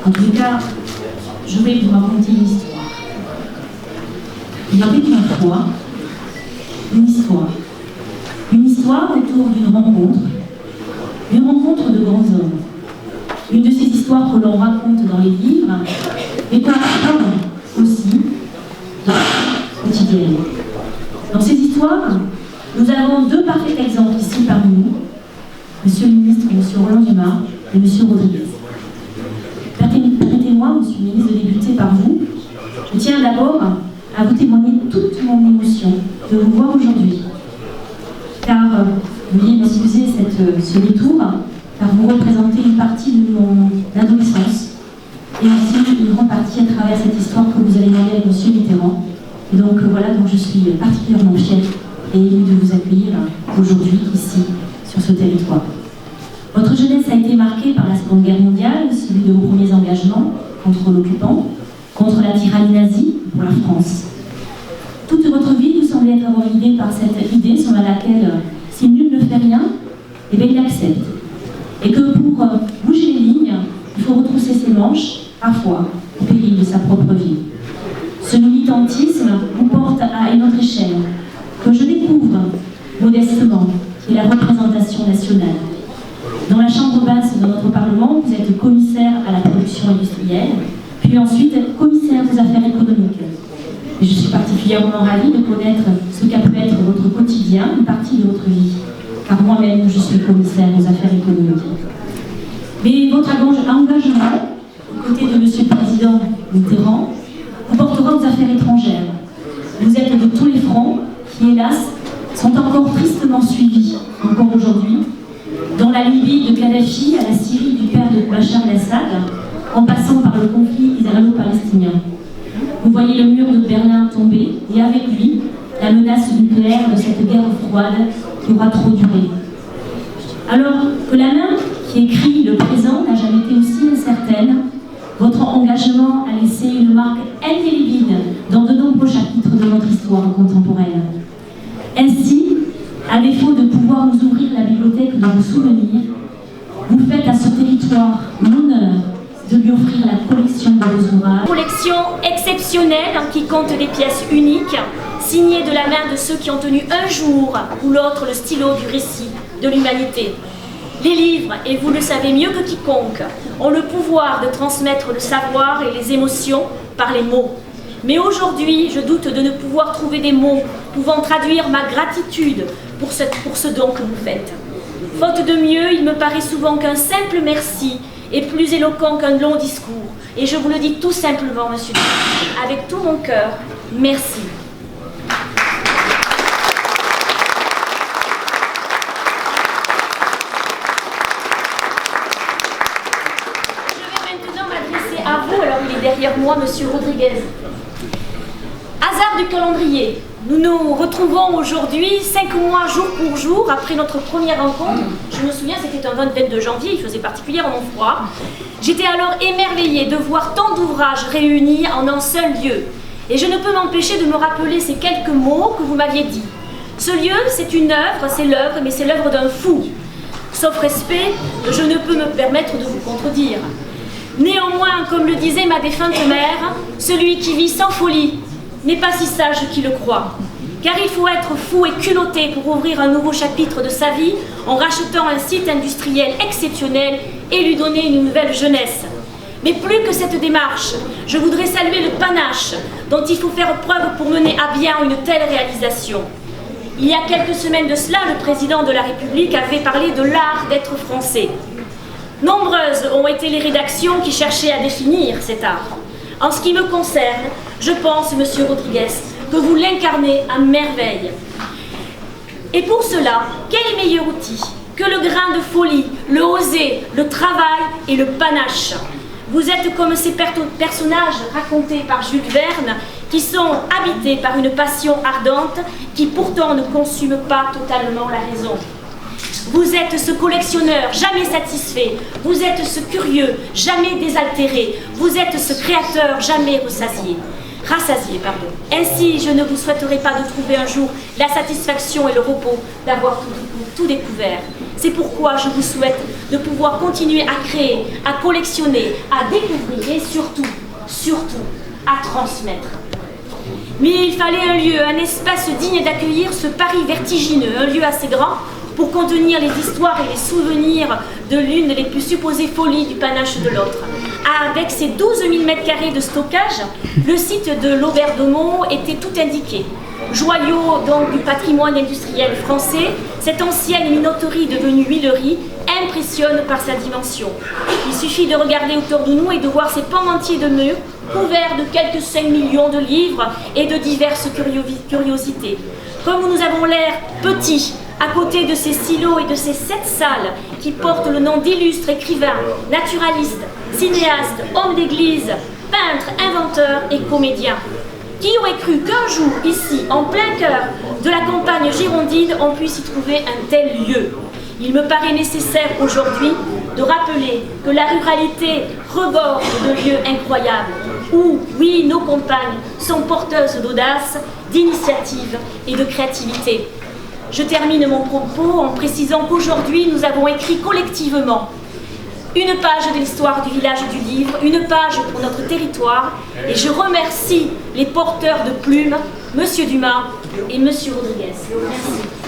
En tout cas, je vais vous raconter une histoire. Il y avait une fois une histoire. Une histoire autour d'une rencontre de grands hommes. Une de ces histoires que l'on raconte dans les livres, mais qu'on raconte aussi dans la quotidienne. Dans ces histoires, nous avons deux parfaits exemples ici parmi nous, Monsieur le ministre, Monsieur Roland Dumas et Monsieur Rodriguez. Permettez-moi, Monsieur le ministre, de débuter par vous. Je tiens d'abord à vous témoigner toute mon émotion de vous voir aujourd'hui. Car, veuillez m'excuser ce détour, car vous représentez une partie de mon adolescence et aussi une grande partie à travers cette histoire que vous allez mener avec Monsieur Mitterrand. Et donc voilà, donc je suis particulièrement fière et émue de vous accueillir aujourd'hui ici, sur ce territoire. Votre jeunesse a été marquée par la Seconde Guerre mondiale, celui de vos premiers engagements contre l'occupant, contre la tyrannie nazie pour la France. Toute votre vie, vous semblez être avoir guidée par cette idée selon laquelle si nul ne fait rien, eh bien il accepte. Et que pour bouger les lignes, il faut retrousser ses manches, parfois au péril de sa propre vie. Ce militantisme vous porte à une autre échelle, que je découvre modestement, qui est la représentation nationale. Dans la chambre basse de notre Parlement, vous êtes commissaire à la production industrielle, puis ensuite commissaire aux affaires économiques. Et je suis particulièrement ravie de connaître ce qu'a pu être votre quotidien, une partie de votre vie, car moi-même je suis commissaire aux affaires économiques. Mais votre engagement, aux côtés de Monsieur le Président Mitterrand, vous portera aux affaires étrangères. Vous êtes de tous les fronts qui, hélas, sont encore tristement suivis, encore aujourd'hui, dans la Libye de Kadhafi à la Syrie du père de Bachar el-Assad, en passant par le conflit israélo-palestinien. Vous voyez le mur de Berlin tomber, et avec lui, la menace nucléaire de cette guerre froide qui aura trop duré. Alors que la main qui écrit le présent n'a jamais été aussi incertaine, votre engagement a laissé une marque indélébile dans de nombreux chapitres de notre histoire contemporaine. Ainsi, à défaut de pouvoir nous ouvrir la bibliothèque de vos souvenirs, vous faites à ce territoire l'honneur de lui offrir la collection de vos ouvrages. Collection exceptionnelle qui compte des pièces uniques, signées de la main de ceux qui ont tenu un jour ou l'autre le stylo du récit de l'humanité. Les livres, et vous le savez mieux que quiconque, ont le pouvoir de transmettre le savoir et les émotions par les mots. Mais aujourd'hui, je doute de ne pouvoir trouver des mots pouvant traduire ma gratitude pour ce don que vous faites. Faute de mieux, il me paraît souvent qu'un simple merci est plus éloquent qu'un long discours. Et je vous le dis tout simplement, monsieur, avec tout mon cœur, merci. À vous, alors il est derrière moi, Monsieur Rodriguez. Hasard du calendrier, nous nous retrouvons aujourd'hui, 5 mois jour pour jour, après notre première rencontre. Je me souviens, c'était un 22 janvier, il faisait particulièrement froid. J'étais alors émerveillée de voir tant d'ouvrages réunis en un seul lieu. Et je ne peux m'empêcher de me rappeler ces quelques mots que vous m'aviez dit. Ce lieu, c'est une œuvre, c'est l'œuvre, mais c'est l'œuvre d'un fou. Sauf respect, je ne peux me permettre de vous contredire. Néanmoins, comme le disait ma défunte mère, celui qui vit sans folie n'est pas si sage qu'il le croit. Car il faut être fou et culotté pour ouvrir un nouveau chapitre de sa vie en rachetant un site industriel exceptionnel et lui donner une nouvelle jeunesse. Mais plus que cette démarche, je voudrais saluer le panache dont il faut faire preuve pour mener à bien une telle réalisation. Il y a quelques semaines de cela, le président de la République avait parlé de l'art d'être français. Nombreuses ont été les rédactions qui cherchaient à définir cet art. En ce qui me concerne, je pense, Monsieur Rodriguez, que vous l'incarnez à merveille. Et pour cela, quel est meilleur outil que le grain de folie, le oser, le travail et le panache? Vous êtes comme ces personnages racontés par Jules Verne qui sont habités par une passion ardente qui pourtant ne consume pas totalement la raison. Vous êtes ce collectionneur jamais satisfait, vous êtes ce curieux jamais désaltéré, vous êtes ce créateur jamais ressasié. rassasié, pardon. Ainsi, je ne vous souhaiterais pas de trouver un jour la satisfaction et le repos d'avoir tout découvert. C'est pourquoi je vous souhaite de pouvoir continuer à créer, à collectionner, à découvrir et surtout, à transmettre. Mais il fallait un lieu, un espace digne d'accueillir ce Paris vertigineux, un lieu assez grand pour contenir les histoires et les souvenirs de l'une des plus supposées folies du panache de l'autre. Avec ses 12 000 m² de stockage, le site de l'Auberdomont était tout indiqué. Joyau donc du patrimoine industriel français, cette ancienne minoterie devenue huilerie impressionne par sa dimension. Il suffit de regarder autour de nous et de voir ces pans entiers de murs couverts de quelques 5 millions de livres et de diverses curiosités. Comme nous avons l'air petits à côté de ces silos et de ces 7 salles qui portent le nom d'illustres écrivains, naturalistes, cinéastes, hommes d'église, peintres, inventeurs et comédiens. Qui aurait cru qu'un jour, ici, en plein cœur de la campagne girondine, on puisse y trouver un tel lieu? Il me paraît nécessaire aujourd'hui de rappeler que la ruralité regorge de lieux incroyables, où, oui, nos campagnes sont porteuses d'audace, d'initiative et de créativité. Je termine mon propos en précisant qu'aujourd'hui, nous avons écrit collectivement une page de l'histoire du village du livre, une page pour notre territoire, et je remercie les porteurs de plumes, Monsieur Dumas et Monsieur Rodriguez. Merci.